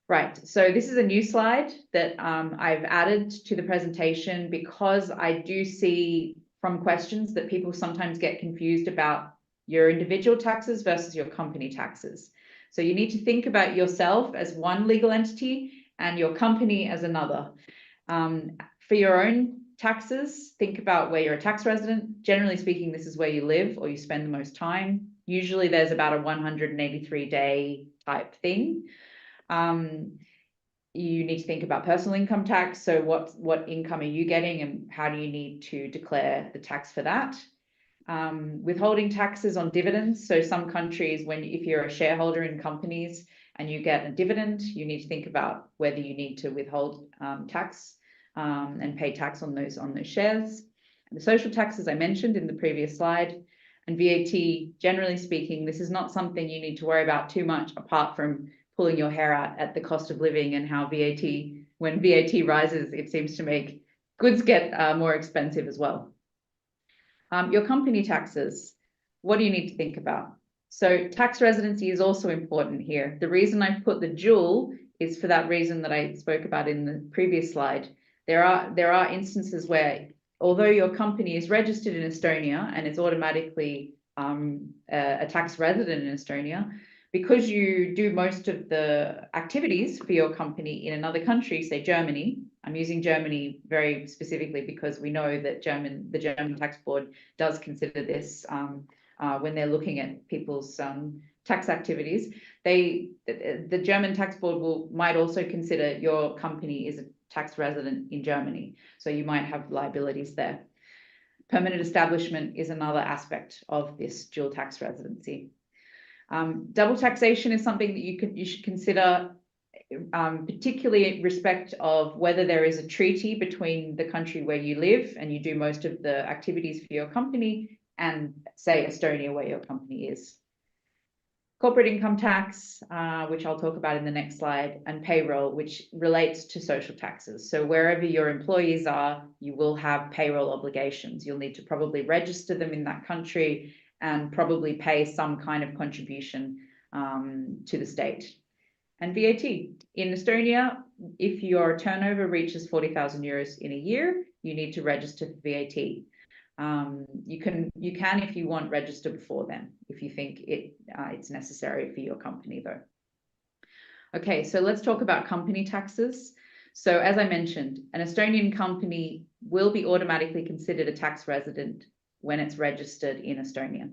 Right, so this is a new slide that I've added to the presentation because I do see from questions that people sometimes get confused about your individual taxes versus your company taxes. So you need to think about yourself as one legal entity and your company as another. For your own taxes, think about where you're a tax resident. Generally speaking, this is where you live or you spend the most time. Usually there's about a 183-day type thing. You need to think about personal income tax. So what income are you getting and how do you need to declare the tax for that? Withholding taxes on dividends. So some countries, if you're a shareholder in companies and you get a dividend, you need to think about whether you need to withhold tax and pay tax on those shares. And the social taxes I mentioned in the previous slide, and VAT, generally speaking, this is not something you need to worry about too much apart from pulling your hair out at the cost of living and how when VAT rises, it seems to make goods get more expensive as well. Your company taxes, what do you need to think about? So tax residency is also important here. The reason I put the dual is for that reason that I spoke about in the previous slide. There are instances where, although your company is registered in Estonia and it's automatically a tax resident in Estonia, because you do most of the activities for your company in another country, say Germany. I'm using Germany very specifically because we know that the German tax board does consider this when they're looking at people's tax activities. The German tax board might also consider your company is a tax resident in Germany, so you might have liabilities there. Permanent establishment is another aspect of this dual tax residency. Double taxation is something that you should consider, particularly in respect of whether there is a treaty between the country where you live and you do most of the activities for your company and, say, Estonia, where your company is. Corporate income tax, which I'll talk about in the next slide, and payroll, which relates to social taxes. So wherever your employees are, you will have payroll obligations. You'll need to probably register them in that country and probably pay some kind of contribution to the state. And VAT. In Estonia, if your turnover reaches 40,000 euros in a year, you need to register for VAT. You can, if you want, register before then, if you think it's necessary for your company, though. Okay, so let's talk about company taxes. So as I mentioned, an Estonian company will be automatically considered a tax resident when it's registered in Estonia.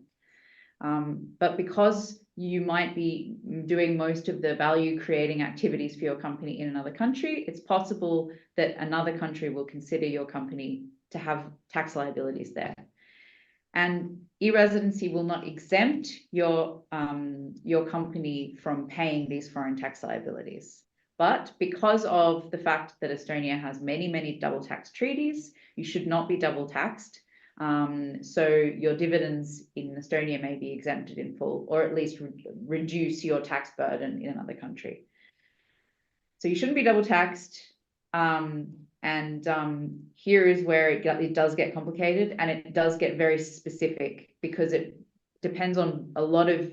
But because you might be doing most of the value creating activities for your company in another country, it's possible that another country will consider your company to have tax liabilities there. And e-Residency will not exempt your company from paying these foreign tax liabilities. But because of the fact that Estonia has many, many double tax treaties, you should not be double taxed. So your dividends in Estonia may be exempted in full, or at least reduce your tax burden in another country. So you shouldn't be double taxed. Here is where it does get complicated, and it does get very specific because it depends on a lot of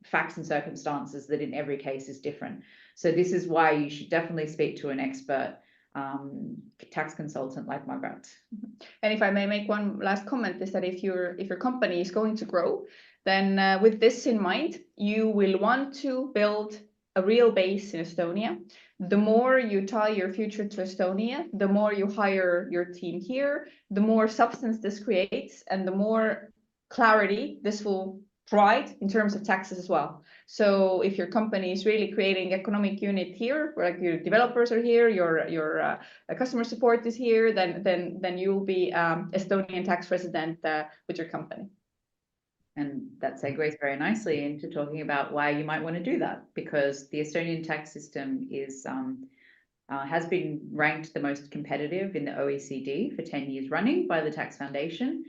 facts and circumstances that in every case is different. So this is why you should definitely speak to an expert tax consultant like Magrat. And if I may make one last comment, is that if your company is going to grow, then with this in mind, you will want to build a real base in Estonia. The more you tie your future to Estonia, the more you hire your team here, the more substance this creates, and the more clarity this will provide in terms of taxes as well. So if your company is really creating economic unit here, where like your developers are here, your customer support is here, then you will be Estonian tax resident with your company. And that segues very nicely into talking about why you might want to do that, because the Estonian tax system is has been ranked the most competitive in the OECD for 10 years running by the Tax Foundation.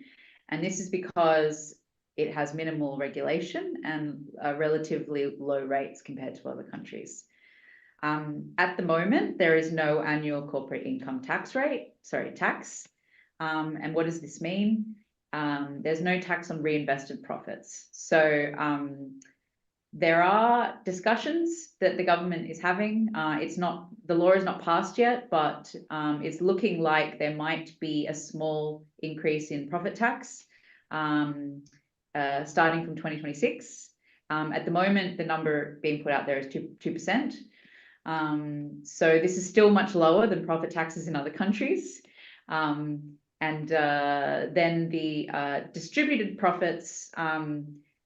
And this is because it has minimal regulation and relatively low rates compared to other countries. At the moment, there is no annual corporate income tax. And what does this mean? There's no tax on reinvested profits. So there are discussions that the government is having. The law is not passed yet, but it's looking like there might be a small increase in profit tax starting from 2026. At the moment, the number being put out there is 2%. So this is still much lower than profit taxes in other countries. And then the distributed profits,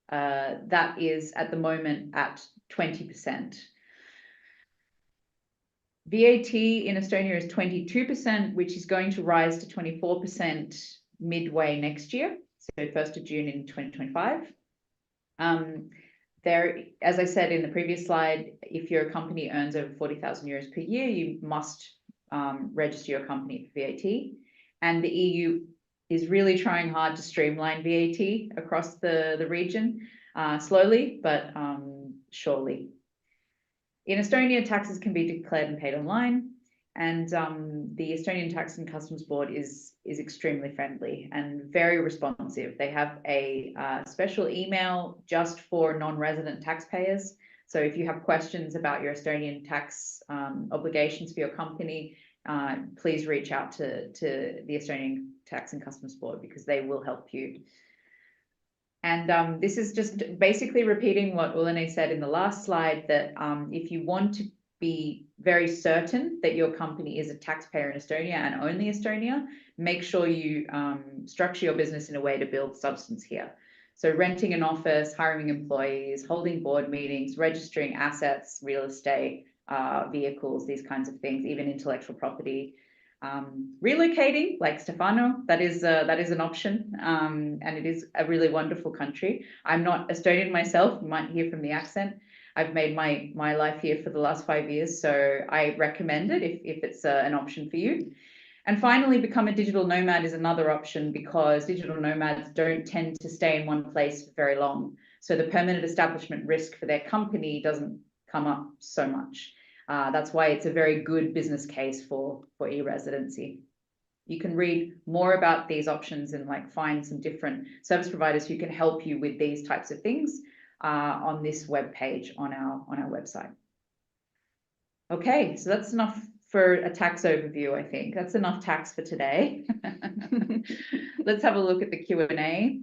that is at the moment at 20%. VAT in Estonia is 22%, which is going to rise to 24% midway next year, so 1st of June in 2025. As I said in the previous slide, if your company earns over 40,000 euros per year, you must register your company for VAT. And the EU is really trying hard to streamline VAT across the region, slowly, but surely. In Estonia, taxes can be declared and paid online, and the Estonian Tax and Customs Board is extremely friendly and very responsive. They have a special email just for non-resident taxpayers. So if you have questions about your Estonian tax obligations for your company, please reach out to the Estonian Tax and Customs Board, because they will help you. And this is just basically repeating what Ülane said in the last slide, that if you want to be very certain that your company is a taxpayer in Estonia and only Estonia, make sure you structure your business in a way to build substance here. So renting an office, hiring employees, holding board meetings, registering assets, real estate, vehicles, these kinds of things, even intellectual property. Relocating, like Stefano, that is an option, and it is a really wonderful country. I'm not Estonian myself, you might hear from the accent. I've made my life here for the last 5 years, so I recommend it if it's an option for you. And finally, become a digital nomad is another option, because digital nomads don't tend to stay in one place for very long. So the permanent establishment risk for their company doesn't come up so much. That's why it's a very good business case for e-residency. You can read more about these options and find some different service providers who can help you with these types of things on this web page on our website. Okay, so that's enough for a tax overview, I think. That's enough tax for today. Let's have a look at the Q&A.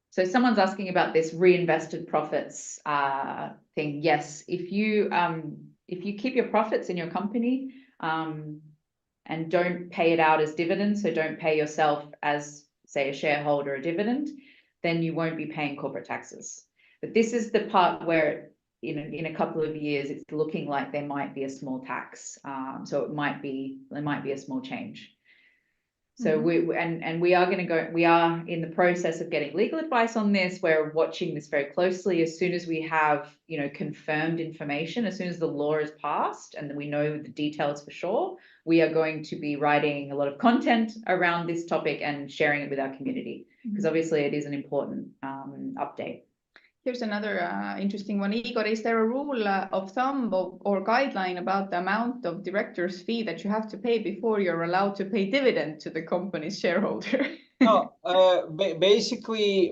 So someone's asking about this reinvested profits thing. Yes, if you keep your profits in your company and don't pay it out as dividends, so don't pay yourself as, say, a shareholder a dividend, then you won't be paying corporate taxes. But this is the part where in a couple of years it's looking like there might be a small tax. So there might be a small change. So we are in the process of getting legal advice on this. We're watching this very closely. As soon as we have, confirmed information, as soon as the law is passed and we know the details for sure, we are going to be writing a lot of content around this topic and sharing it with our community, because obviously it is an important update. Here's another interesting one. Igor, is there a rule of thumb or guideline about the amount of director's fee that you have to pay before you're allowed to pay dividend to the company's shareholder? No, basically,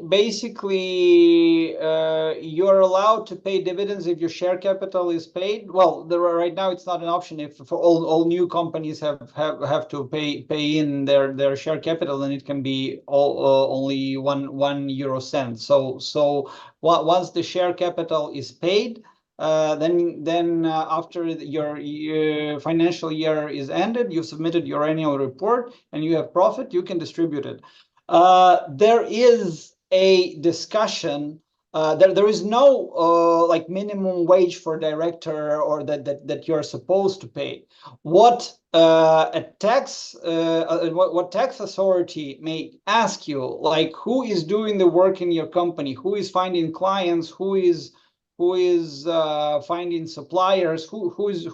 you're allowed to pay dividends if your share capital is paid. Well, right now it's not an option. If for all new companies have to pay in their share capital, then it can be only one euro cent. So once the share capital is paid, then after your financial year is ended, you've submitted your annual report and you have profit, you can distribute it. There is a discussion. There is no minimum wage for director or that you're supposed to pay. What tax authority may ask you, who is doing the work in your company, who is finding clients, who is finding suppliers, who is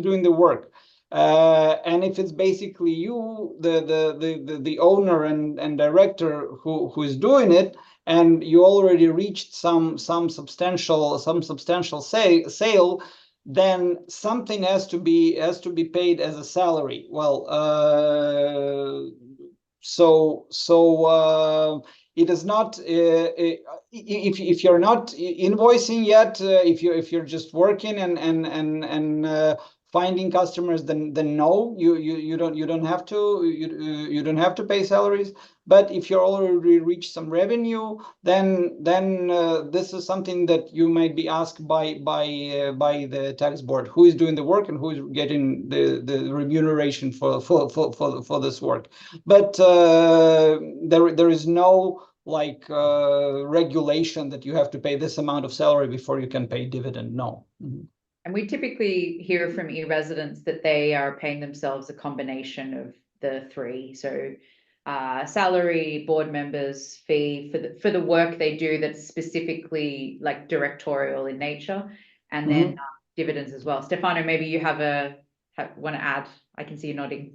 doing the work. And if it's basically you, the owner and director who is doing it, and you already reached some substantial sale, then something has to be paid as a salary. Well, it is not if you're not invoicing yet, if you're just working and finding customers, then no, you don't have to pay salaries. But if you already reached some revenue, then this is something that you might be asked by the tax board, who is doing the work and who is getting the remuneration for this work. But there is no regulation that you have to pay this amount of salary before you can pay dividend. No. And we typically hear from e-residents that they are paying themselves a combination of the three. So salary, board members, fee for the work they do that's specifically directorial in nature, and then dividends as well. Stefano, maybe you want to add? I can see you nodding.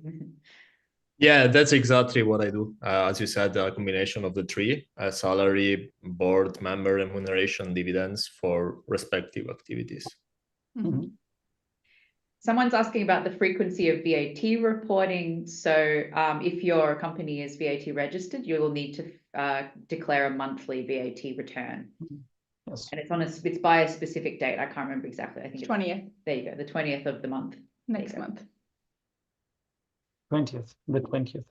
Yeah, that's exactly what I do. As you said, a combination of the three: salary, board member remuneration, dividends for respective activities. Someone's asking about the frequency of VAT reporting. So if your company is VAT registered, you will need to declare a monthly VAT return. Yes. And it's by a specific date. I can't remember exactly. I think it's 20th. There you go, the 20th of the month. Next month. 20th, the 20th.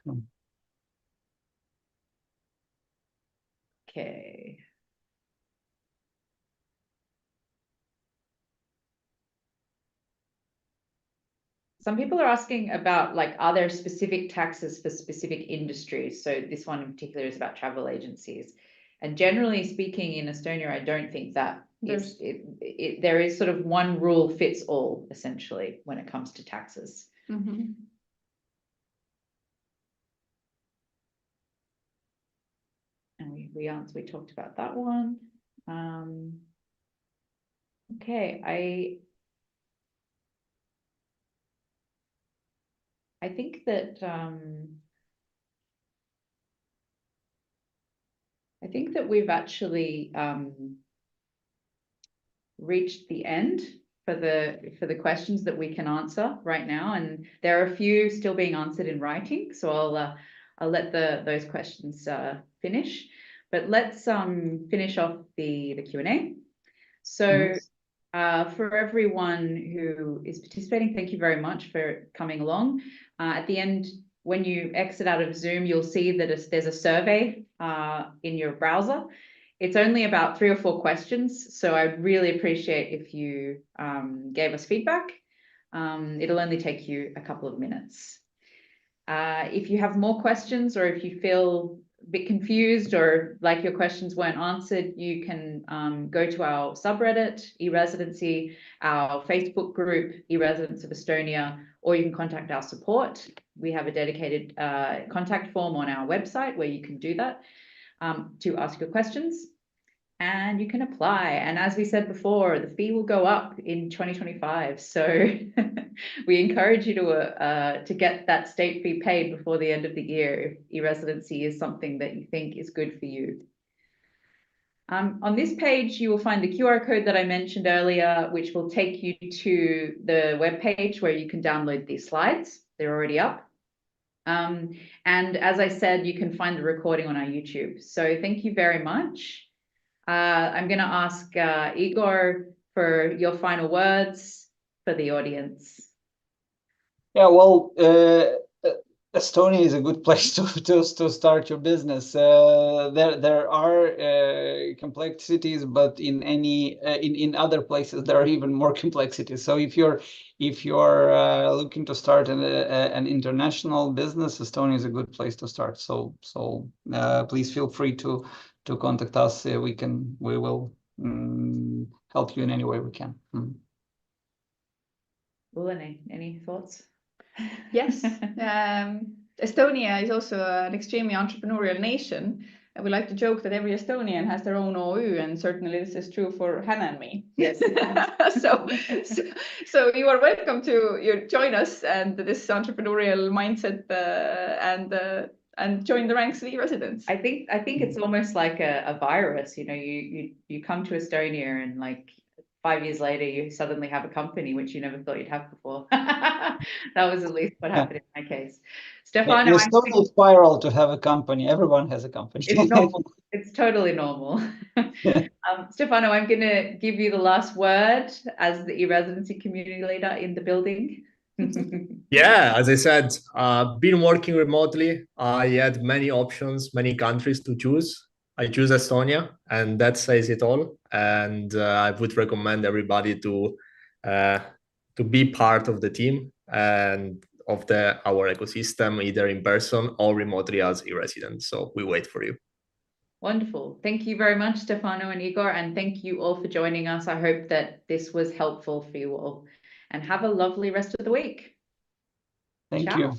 Okay. Some people are asking about, like, are there specific taxes for specific industries? So this one in particular is about travel agencies. And generally speaking, in Estonia, I don't think that there is sort of one rule fits all, essentially, when it comes to taxes. Mm-hmm. And we talked about that one. Okay, I think that we've actually reached the end for the questions that we can answer right now, and there are a few still being answered in writing, so I'll let those questions finish. But let's finish off the Q&A. So for everyone who is participating, thank you very much for coming along. At the end, when you exit out of Zoom, you'll see that there's a survey in your browser. It's only about 3 or 4 questions, so I'd really appreciate if you gave us feedback. It'll only take you a couple of minutes. If you have more questions, or if you feel a bit confused or like your questions weren't answered, you can go to our subreddit, eResidency, our Facebook group, eResidents of Estonia, or you can contact our support. We have a dedicated contact form on our website where you can do that to ask your questions, and you can apply. And as we said before, the fee will go up in 2025. So we encourage you to get that state fee paid before the end of the year if eResidency is something that you think is good for you. On this page, you will find the QR code that I mentioned earlier, which will take you to the webpage where you can download these slides. They're already up. And as I said, you can find the recording on our YouTube. So thank you very much. I'm going to ask Igor for your final words for the audience. Yeah, well, Estonia is a good place to start your business. There are complexities, but in other places there are even more complexities. So if you're looking to start an international business, Estonia is a good place to start. So please feel free to contact us. We will help you in any way we can. Ülane, any thoughts? Yes. Estonia is also an extremely entrepreneurial nation. And we like to joke that every Estonian has their own OÜ, and certainly this is true for Hannah and me. Yes. so you are welcome to join us and this entrepreneurial mindset and join the ranks of eResidents. I think it's almost like a virus. You know, you come to Estonia and like 5 years later, you suddenly have a company which you never thought you'd have before. That was at least what happened in my case. Stefano, it's totally spiral to have a company. Everyone has a company. It's normal. It's totally normal. Stefano, I'm going to give you the last word as the eResidency community leader in the building. Yeah, as I said, been working remotely. I had many options, many countries to choose. I choose Estonia, and that says it all. And I would recommend everybody to be part of the team and of our ecosystem, either in person or remotely as eResidents. So we wait for you. Wonderful. Thank you very much, Stefano and Igor, and thank you all for joining us. I hope that this was helpful for you all, and have a lovely rest of the week. Thank Ciao. you.